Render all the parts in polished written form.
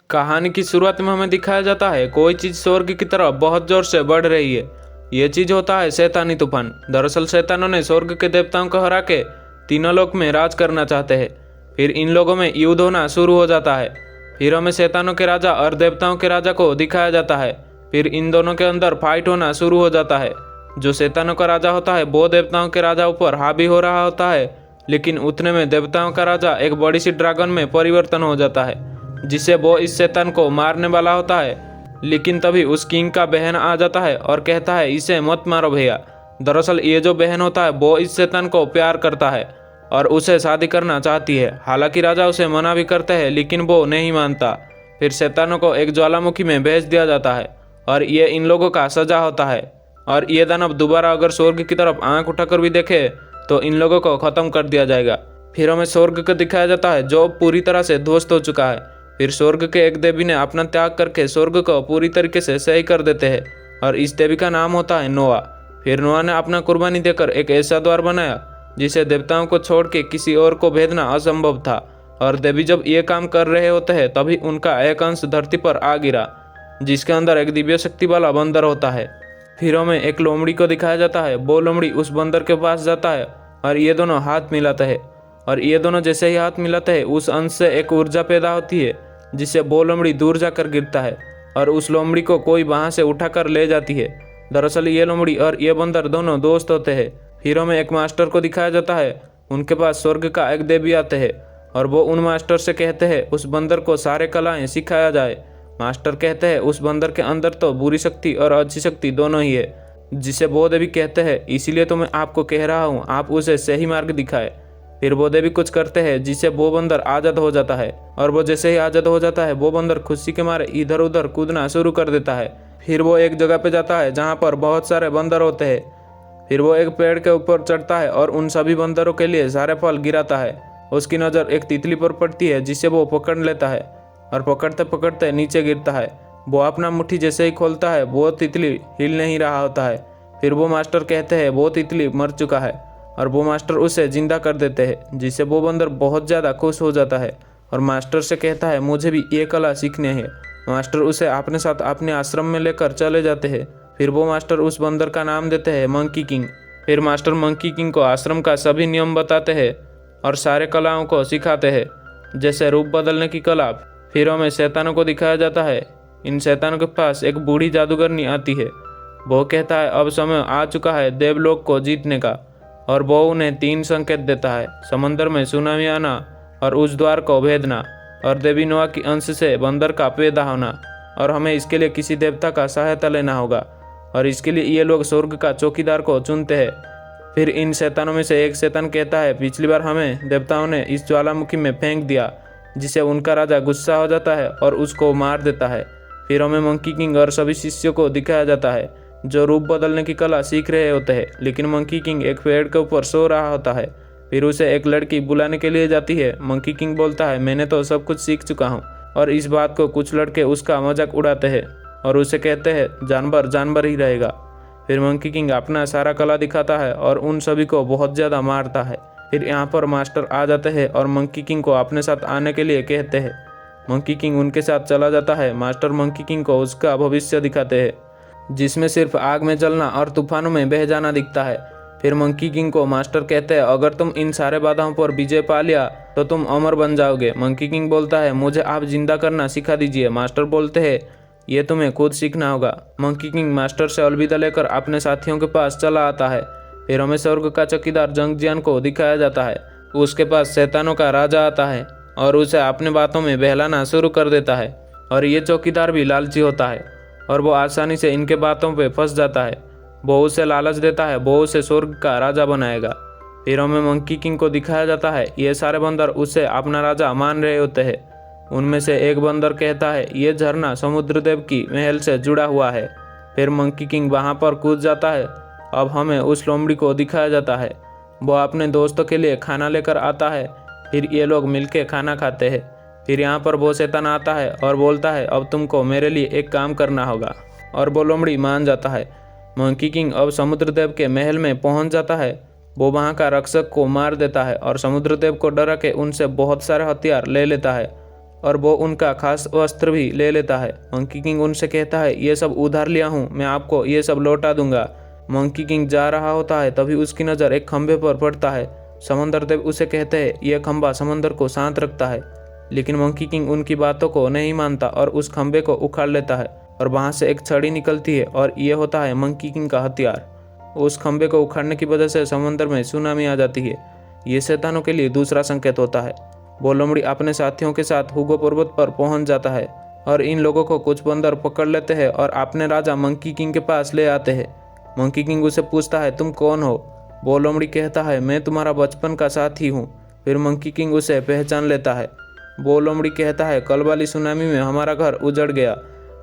कहानी की शुरुआत में हमें दिखाया जाता है कोई चीज़ स्वर्ग की तरफ बहुत जोर से बढ़ रही है। ये चीज़ होता है शैतानी तूफान। दरअसल शैतानों ने स्वर्ग के देवताओं को हरा के तीनों लोक में राज करना चाहते हैं। फिर इन लोगों में युद्ध होना शुरू हो जाता है। फिर हमें शैतानों के राजा और देवताओं के राजा को दिखाया जाता है। फिर इन दोनों के अंदर फाइट होना शुरू हो जाता है। जो शैतानों का राजा होता है वो देवताओं के राजा ऊपर हावी हो रहा होता है, लेकिन उतने में देवताओं का राजा एक बड़ी सी ड्रैगन में परिवर्तन हो जाता है, जिससे वो इस शैतान को मारने वाला होता है। लेकिन तभी उस किंग का बहन आ जाता है और कहता है इसे मत मारो भैया। दरअसल ये जो बहन होता है वो इस शैतान को प्यार करता है और उसे शादी करना चाहती है। हालांकि राजा उसे मना भी करते हैं लेकिन वो नहीं मानता। फिर शैतानों को एक ज्वालामुखी में भेज दिया जाता है और ये इन लोगों का सजा होता है। और ये दानव दोबारा अगर स्वर्ग की तरफ आंख उठाकर भी देखे तो इन लोगों को ख़त्म कर दिया जाएगा। फिर हमें स्वर्ग को दिखाया जाता है जो पूरी तरह से ध्वस्त हो चुका है। फिर स्वर्ग के एक देवी ने अपना त्याग करके स्वर्ग को पूरी तरीके से सही कर देते हैं और इस देवी का नाम होता है नोआ। फिर नोआ ने अपना कुर्बानी देकर एक ऐसा द्वार बनाया जिसे देवताओं को छोड़ के किसी और को भेजना असंभव था। और देवी जब ये काम कर रहे होते हैं तभी उनका एक अंश धरती पर आ गिरा, जिसके अंदर एक दिव्य शक्ति वाला बंदर होता है। फिर हमें एक लोमड़ी को दिखाया जाता है। वो लोमड़ी उस बंदर के पास जाता है और ये दोनों हाथ मिलाते हैं। और ये दोनों जैसे ही हाथ मिलाते हैं उस अंश से एक ऊर्जा पैदा होती है, जिससे वो लोमड़ी दूर जाकर गिरता है और उस लोमड़ी को कोई वहाँ से उठाकर ले जाती है। दरअसल ये लोमड़ी और ये बंदर दोनों दोस्त होते हैं। फिर हमें एक मास्टर को दिखाया जाता है। उनके पास स्वर्ग का एक देवी आते हैं और वो उन मास्टर से कहते हैं उस बंदर को सारे कलाएं सिखाया जाए। मास्टर कहते हैं उस बंदर के अंदर तो बुरी शक्ति और अच्छी शक्ति दोनों ही है, जिसे वो देवी कहते हैं इसीलिए तो मैं आपको कह रहा हूँ आप उसे सही मार्ग दिखाए। फिर वो देवी कुछ करते हैं जिससे वो बंदर आज़ाद हो जाता है और वो जैसे ही आज़ाद हो जाता है वो बंदर खुशी के मारे इधर उधर कूदना शुरू कर देता है। फिर वो एक जगह पे जाता है जहाँ पर बहुत सारे बंदर होते हैं। फिर वो एक पेड़ के ऊपर चढ़ता है और उन सभी बंदरों के लिए सारे फल गिराता है। उसकी नज़र एक तितली पर पड़ती है जिसे वो पकड़ लेता है और पकड़ते पकड़ते नीचे गिरता है। वो अपना मुट्ठी जैसे ही खोलता है वो तितली हिल नहीं रहा होता है। फिर वो मास्टर कहते हैं वो तितली मर चुका है और वो मास्टर उसे जिंदा कर देते हैं, जिससे वो बंदर बहुत ज़्यादा खुश हो जाता है और मास्टर से कहता है मुझे भी ये कला सीखने है। मास्टर उसे अपने साथ अपने आश्रम में लेकर चले जाते हैं। फिर वो मास्टर उस बंदर का नाम देते हैं मंकी किंग। फिर मास्टर मंकी किंग को आश्रम का सभी नियम बताते हैं और सारे कलाओं को सिखाते हैं, जैसे रूप बदलने की कला। फिर हमें शैतानों को दिखाया जाता है। इन शैतानों के पास एक बूढ़ी जादूगरनी आती है। वो कहता है अब समय आ चुका है देवलोक को जीतने का और वो उन्हें 3 संकेत देता है, समंदर में सुनामी आना और उस द्वार को भेदना और देवी नोआ की अंश से बंदर का पैदा होना। और हमें इसके लिए किसी देवता का सहायता लेना होगा और इसके लिए ये लोग स्वर्ग का चौकीदार को चुनते हैं। फिर इन शैतानों में से एक शैतान कहता है पिछली बार हमें देवताओं ने इस ज्वालामुखी में फेंक दिया, जिससे उनका राजा गुस्सा हो जाता है और उसको मार देता है। फिर हमें मंकी किंग और सभी शिष्यों को दिखाया जाता है जो रूप बदलने की कला सीख रहे होते हैं, लेकिन मंकी किंग एक पेड़ के ऊपर सो रहा होता है। फिर उसे एक लड़की बुलाने के लिए जाती है। मंकी किंग बोलता है मैंने तो सब कुछ सीख चुका हूँ। और इस बात को कुछ लड़के उसका मजाक उड़ाते हैं और उसे कहते हैं जानवर जानवर ही रहेगा। फिर मंकी किंग अपना सारा कला दिखाता है और उन सभी को बहुत ज़्यादा मारता है। फिर यहाँ पर मास्टर आ जाते हैं और मंकी किंग को अपने साथ आने के लिए कहते हैं। मंकी किंग उनके साथ चला जाता है। मास्टर मंकी किंग को उसका भविष्य दिखाते हैं, जिसमें सिर्फ आग में जलना और तूफानों में बह जाना दिखता है। फिर मंकी किंग को मास्टर कहते हैं अगर तुम इन सारे बाधाओं पर विजय पा लिया तो तुम अमर बन जाओगे। मंकी किंग बोलता है मुझे आप जिंदा करना सिखा दीजिए। मास्टर बोलते हैं ये तुम्हें खुद सीखना होगा। मंकी किंग मास्टर से अलविदा लेकर अपने साथियों के पास चला आता है। फिर हमें स्वर्ग का चौकीदार जंगजियान को दिखाया जाता है। उसके पास शैतानों का राजा आता है और उसे अपने बातों में बहलाना शुरू कर देता है। और ये चौकीदार भी लालची होता है और वो आसानी से इनके बातों पे फंस जाता है। वो उसे लालच देता है वो उसे स्वर्ग का राजा बनाएगा। फिर हमें मंकी किंग को दिखाया जाता है। ये सारे बंदर उसे अपना राजा मान रहे होते हैं। उनमें से एक बंदर कहता है ये झरना समुद्र देव की महल से जुड़ा हुआ है। फिर मंकी किंग वहाँ पर कूद जाता है। अब हमें उस लोमड़ी को दिखाया जाता है। वो अपने दोस्तों के लिए खाना लेकर आता है। फिर ये लोग मिलकर खाना खाते हैं। फिर यहाँ पर वो शैतान आता है और बोलता है अब तुमको मेरे लिए एक काम करना होगा और वो लोमड़ी मान जाता है। मंकी किंग अब समुद्र देव के महल में पहुँच जाता है। वो वहाँ का रक्षक को मार देता है और समुद्र देव को डरा के उनसे बहुत सारे हथियार ले लेता है और वो उनका खास वस्त्र भी ले लेता है। मंकी किंग उनसे कहता है ये सब उधार लिया हूँ, मैं आपको ये सब लौटा दूंगा। मंकी किंग जा रहा होता है तभी उसकी नज़र एक खंभे पर पड़ता है। समंदर देव उसे कहते हैं यह खंभा समंदर को शांत रखता है, लेकिन मंकी किंग उनकी बातों को नहीं मानता और उस खंभे को उखाड़ लेता है और वहाँ से एक छड़ी निकलती है और ये होता है मंकी किंग का हथियार। उस खंभे को उखाड़ने की वजह से समंदर में सुनामी आ जाती है। ये शैतानों के लिए दूसरा संकेत होता है। वो लोमड़ी अपने साथियों के साथ हुगो पर्वत पर पहुंच जाता है और इन लोगों को कुछ बंदर पकड़ लेते हैं और अपने राजा मंकी किंग के पास ले आते हैं। मंकी किंग उसे पूछता है तुम कौन हो? वो लोमड़ी कहता है मैं तुम्हारा बचपन का साथी हूँ। फिर मंकी किंग उसे पहचान लेता है। वो लोमड़ी कहता है कल वाली सुनामी में हमारा घर उजड़ गया।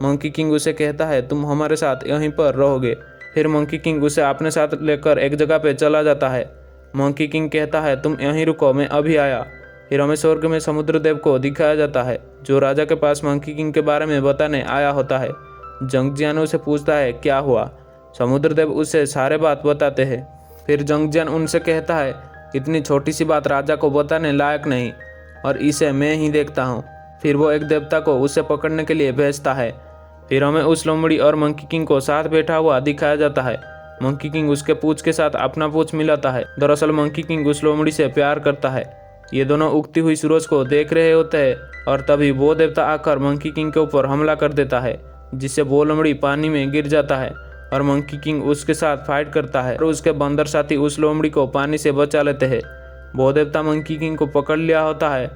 मंकी किंग उसे कहता है तुम हमारे साथ यहीं पर रहोगे। फिर मंकी किंग उसे अपने साथ लेकर एक जगह पे चला जाता है। मंकी किंग कहता है तुम यहीं रुको, मैं अभी आया। फिर हमें स्वर्ग में समुद्र देव को दिखाया जाता है, जो राजा के पास मंकी किंग के बारे में बताने आया होता है। जंगजियान उसे पूछता है क्या हुआ। समुद्र देव उसे सारे बात बताते हैं। फिर जंगजियान उनसे कहता है इतनी छोटी सी बात राजा को बताने लायक नहीं और इसे मैं ही देखता हूँ। फिर वो एक देवता को उसे पकड़ने के लिए भेजता है। फिर हमें उस लोमड़ी और मंकी किंग को साथ बैठा हुआ दिखाया जाता है। मंकी किंग उसके पूंछ के साथ अपना पूंछ मिलाता है। दरअसल मंकी किंग उस लोमड़ी से प्यार करता है। ये दोनों उगती हुई सूरज को देख रहे होते हैं और तभी वो देवता आकर मंकी किंग के ऊपर हमला कर देता है, जिससे वो लोमड़ी पानी में गिर जाता है और मंकी किंग उसके साथ फाइट करता है और उसके बंदर साथी उस लोमड़ी को पानी से बचा लेते हैं। वो देवता मंकी किंग को पकड़ लिया होता है,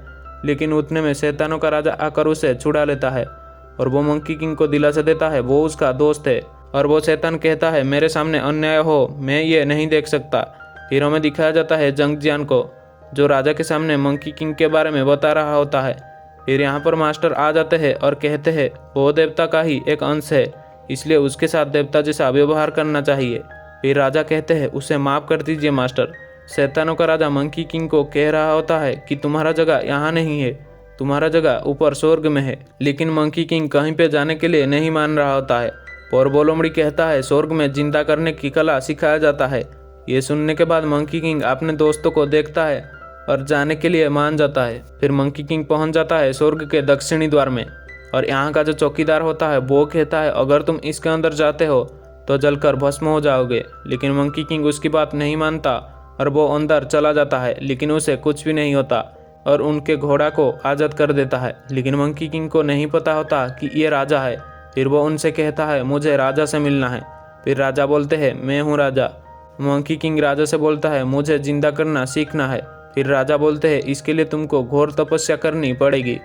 लेकिन उतने में शैतानों का राजा आकर उसे छुड़ा लेता है और वो मंकी किंग को दिलासा देता है वो उसका दोस्त है। और वो शैतान कहता है मेरे सामने अन्याय हो, मैं ये नहीं देख सकता। फिर हमें दिखाया जाता है जंगजियान को, जो राजा के सामने मंकी किंग के बारे में बता रहा होता है। फिर यहाँ पर मास्टर आ जाते हैं और कहते हैं वो देवता का ही एक अंश है, इसलिए उसके साथ देवता जैसा व्यवहार करना चाहिए। फिर राजा कहते हैं उसे माफ़ कर दीजिए मास्टर। शैतानों का राजा मंकी किंग को कह रहा होता है कि तुम्हारा जगह यहाँ नहीं है, तुम्हारा जगह ऊपर स्वर्ग में है। लेकिन मंकी किंग कहीं पे जाने के लिए नहीं मान रहा होता है और वो लोमड़ी कहता है स्वर्ग में जिंदा करने की कला सिखाया जाता है। ये सुनने के बाद मंकी किंग अपने दोस्तों को देखता है और जाने के लिए मान जाता है। फिर मंकी किंग पहुंच जाता है स्वर्ग के दक्षिणी द्वार में और यहाँ का जो चौकीदार होता है वो कहता है अगर तुम इसके अंदर जाते हो तो जलकर भस्म हो जाओगे। लेकिन मंकी किंग उसकी बात नहीं मानता और वो अंदर चला जाता है, लेकिन उसे कुछ भी नहीं होता और उनके घोड़ा को आज़ाद कर देता है। लेकिन मंकी किंग को नहीं पता होता कि ये राजा है। फिर वो उनसे कहता है मुझे राजा से मिलना है। फिर राजा बोलते हैं मैं हूँ राजा। मंकी किंग राजा से बोलता है मुझे जिंदा करना सीखना है। फिर राजा बोलते हैं इसके लिए तुमको घोर तपस्या करनी पड़ेगी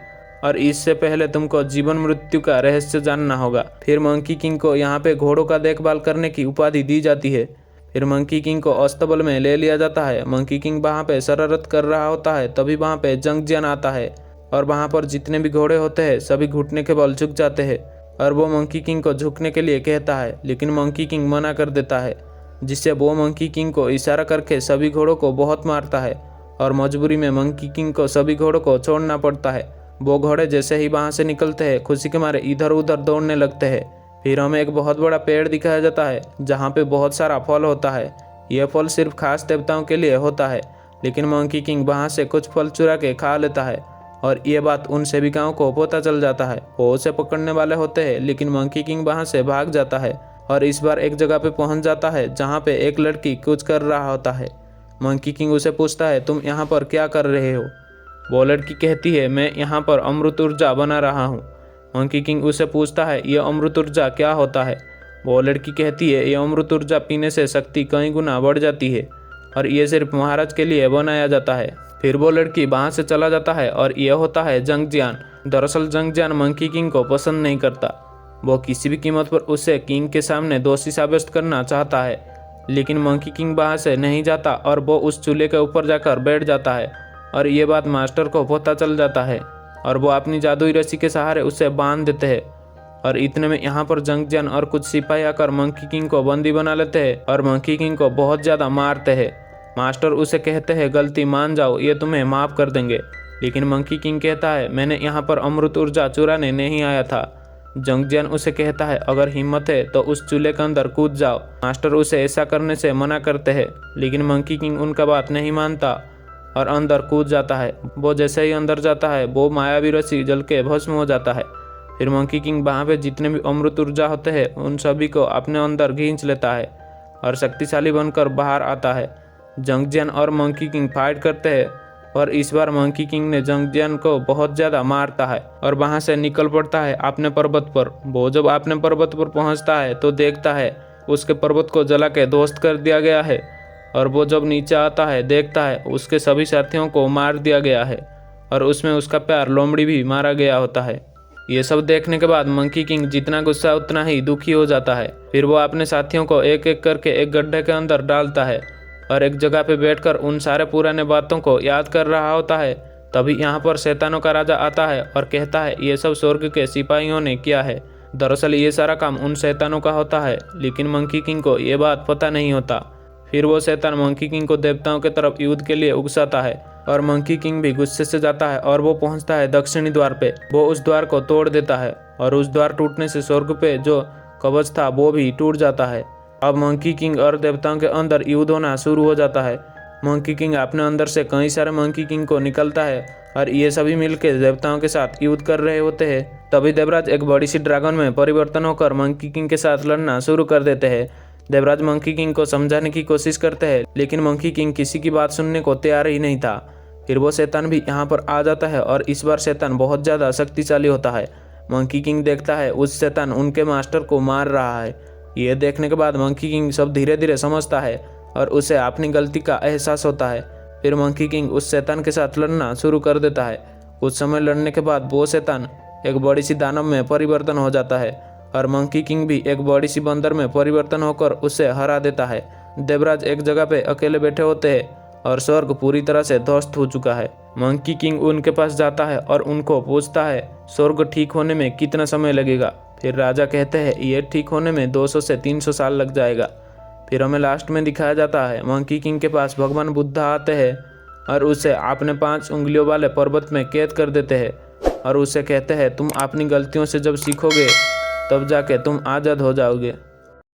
और इससे पहले तुमको जीवन मृत्यु का रहस्य जानना होगा। फिर मंकी किंग को यहाँ पे घोड़ों का देखभाल करने की उपाधि दी जाती है। फिर मंकी किंग को अस्तबल में ले लिया जाता है। मंकी किंग वहाँ पे शरारत कर रहा होता है, तभी वहाँ पे जंगजियान आता है और वहाँ पर जितने भी घोड़े होते हैं सभी घुटने के बल झुक जाते हैं और वो मंकी किंग को झुकने के लिए कहता है, लेकिन मंकी किंग मना कर देता है, जिससे वो मंकी किंग को इशारा करके सभी घोड़ों को बहुत मारता है और मजबूरी में मंकी किंग को सभी घोड़ों को छोड़ना पड़ता है। वो घोड़े जैसे ही वहाँ से निकलते हैं खुशी के मारे इधर उधर दौड़ने लगते हैं। फिर हमें एक बहुत बड़ा पेड़ दिखाया जाता है जहाँ पे बहुत सारा फल होता है। यह फल सिर्फ खास देवताओं के लिए होता है, लेकिन मंकी किंग वहाँ से कुछ फल चुरा के खा लेता है और ये बात उन सेविकाओं को पता चल जाता है। वो उसे पकड़ने वाले होते हैं, लेकिन मंकी किंग वहाँ से भाग जाता है और इस बार एक जगह पे पहुँच जाता है जहाँ पे एक लड़की कुछ कर रहा होता है। मंकी किंग उसे पूछता है तुम यहाँ पर क्या कर रहे हो? वो लड़की कहती है मैं यहाँ पर अमृत ऊर्जा बना रहा हूँ। मंकी किंग उसे पूछता है यह अमृत ऊर्जा क्या होता है? वो लड़की कहती है यह अमृत ऊर्जा पीने से शक्ति कई गुना बढ़ जाती है और ये सिर्फ महाराज के लिए बनाया जाता है। फिर वो लड़की वहाँ से चला जाता है और यह होता है जंगजियान। दरअसल जंगजियान मंकी किंग को पसंद नहीं करता। वो किसी भी कीमत पर उसे किंग के सामने दोषी साबित करना चाहता है, लेकिन मंकी किंग वहाँ से नहीं जाता और वो उस चूल्हे के ऊपर जाकर बैठ जाता है और ये बात मास्टर को पता चल जाता है और वो अपनी जादुई रस्सी के सहारे उसे बांध देते हैं। और इतने में यहाँ पर जंगजियान और कुछ सिपाही आकर मंकी किंग को बंदी बना लेते हैं और मंकी किंग को बहुत ज़्यादा मारते हैं। मास्टर उसे कहते हैं गलती मान जाओ, ये तुम्हें माफ़ कर देंगे। लेकिन मंकी किंग कहता है मैंने यहाँ पर अमृत ऊर्जा चुराने नहीं आया था। जंगजियान उसे कहता है अगर हिम्मत है तो उस चूल्हे के अंदर कूद जाओ। मास्टर उसे ऐसा करने से मना करते हैं, लेकिन मंकी किंग उनका बात नहीं मानता और अंदर कूद जाता है। वो जैसे ही अंदर जाता है वो मायावी रस्सी जल के भस्म हो जाता है। फिर मंकी किंग वहाँ पे जितने भी अमृत ऊर्जा होते हैं उन सभी को अपने अंदर खींच लेता है और शक्तिशाली बनकर बाहर आता है। जंगजियान और मंकी किंग फाइट करते हैं और इस बार मंकी किंग ने जंगजियान को बहुत ज़्यादा मारता है और वहाँ से निकल पड़ता है अपने पर्वत पर। वो जब अपने पर्वत पर पहुँचता है तो देखता है उसके पर्वत को जला के ध्वस्त कर दिया गया है और वो जब नीचे आता है देखता है उसके सभी साथियों को मार दिया गया है और उसमें उसका प्यार लोमड़ी भी मारा गया होता है। ये सब देखने के बाद मंकी किंग जितना गुस्सा उतना ही दुखी हो जाता है। फिर वो अपने साथियों को एक एक करके एक गड्ढे के अंदर डालता है और एक जगह पे बैठकर उन सारे पुराने बातों को याद कर रहा होता है। तभी यहाँ पर शैतानों का राजा आता है और कहता है ये सब स्वर्ग के सिपाहियों ने किया है। दरअसल ये सारा काम उन शैतानों का होता है, लेकिन मंकी किंग को ये बात पता नहीं होता। फिर वो शैतान मंकी किंग को देवताओं की तरफ युद्ध के लिए उकसाता है और मंकी किंग भी गुस्से से जाता है और वो पहुंचता है दक्षिणी द्वार पे। वो उस द्वार को तोड़ देता है और उस द्वार टूटने से स्वर्ग पे जो कवच था वो भी टूट जाता है। अब मंकी किंग और देवताओं के अंदर युद्ध होना शुरू हो जाता है। मंकी किंग अपने अंदर से कई सारे मंकी किंग को निकलता है और ये सभी मिलकर देवताओं के साथ युद्ध कर रहे होते हैं। तभी देवराज एक बड़ी सी ड्रैगन में परिवर्तन होकर मंकी किंग के साथ लड़ना शुरू कर देते हैं। देवराज मंकी किंग को समझाने की कोशिश करते हैं, लेकिन मंकी किंग किसी की बात सुनने को तैयार ही नहीं था। फिर वो शैतान भी यहाँ पर आ जाता है और इस बार शैतान बहुत ज़्यादा शक्तिशाली होता है। मंकी किंग देखता है उस शैतान उनके मास्टर को मार रहा है। ये देखने के बाद मंकी किंग सब धीरे धीरे समझता है और उसे अपनी गलती का एहसास होता है। फिर मंकी किंग उस शैतान के साथ लड़ना शुरू कर देता है। कुछ समय लड़ने के बाद वो शैतान एक बड़ी सी दानव में परिवर्तन हो जाता है और मंकी किंग भी एक बड़ी सी बंदर में परिवर्तन होकर उसे हरा देता है। देवराज एक जगह पे अकेले बैठे होते हैं और स्वर्ग पूरी तरह से ध्वस्त हो चुका है। मंकी किंग उनके पास जाता है और उनको पूछता है स्वर्ग ठीक होने में कितना समय लगेगा। फिर राजा कहते हैं ये ठीक होने में 200 से 300 साल लग जाएगा। फिर हमें लास्ट में दिखाया जाता है मंकी किंग के पास भगवान बुद्धा आते हैं और उसे अपने 5 उंगलियों वाले पर्वत में कैद कर देते हैं और उसे कहते हैं तुम अपनी गलतियों से जब सीखोगे तब जाके तुम आज़ाद हो जाओगे।